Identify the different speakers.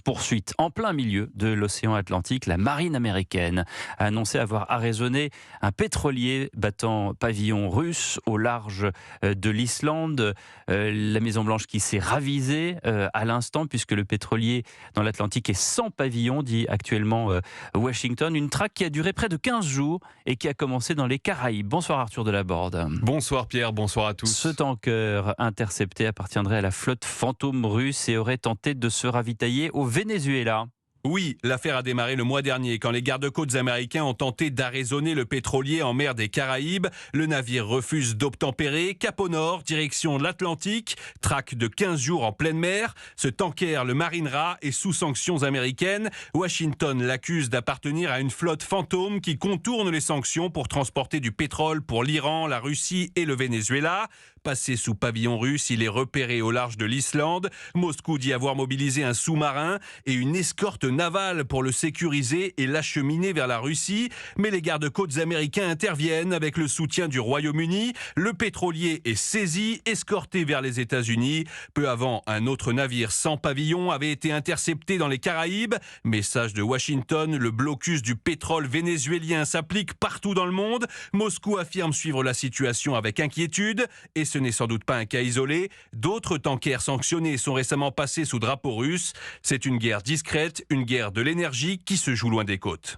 Speaker 1: course-poursuite. En plein milieu de l'océan Atlantique, la marine américaine a annoncé avoir arraisonné un pétrolier battant pavillon russe au large de l'Islande. La Maison-Blanche qui s'est ravisée à l'instant, puisque le pétrolier dans l'Atlantique est sans pavillon, dit actuellement Washington. Une traque qui a duré près de 15 jours et qui a commencé dans les Caraïbes. Bonsoir Arthur Delaborde.
Speaker 2: Bonsoir Pierre, bonsoir à tous.
Speaker 1: Ce tanker intercepté appartiendrait à la flotte fantôme russe et aurait tenté de se ravitailler au Venezuela.
Speaker 2: Oui, l'affaire a démarré le mois dernier quand les gardes-côtes américains ont tenté d'arraisonner le pétrolier en mer des Caraïbes. Le navire refuse d'obtempérer. Cap au nord, direction l'Atlantique. Traque de 15 jours en pleine mer. Ce tanker, le Marinera, est sous sanctions américaines. Washington l'accuse d'appartenir à une flotte fantôme qui contourne les sanctions pour transporter du pétrole pour l'Iran, la Russie et le Venezuela. Passé sous pavillon russe, il est repéré au large de l'Islande. Moscou dit avoir mobilisé un sous-marin et une escorte navale pour le sécuriser et l'acheminer vers la Russie. Mais les gardes-côtes américains interviennent avec le soutien du Royaume-Uni. Le pétrolier est saisi, escorté vers les États-Unis. Peu avant, un autre navire sans pavillon avait été intercepté dans les Caraïbes. Message de Washington, le blocus du pétrole vénézuélien s'applique partout dans le monde. Moscou affirme suivre la situation avec inquiétude. Et ce n'est sans doute pas un cas isolé. D'autres tankers sanctionnés sont récemment passés sous drapeau russe. C'est une guerre discrète, une guerre de l'énergie qui se joue loin des côtes.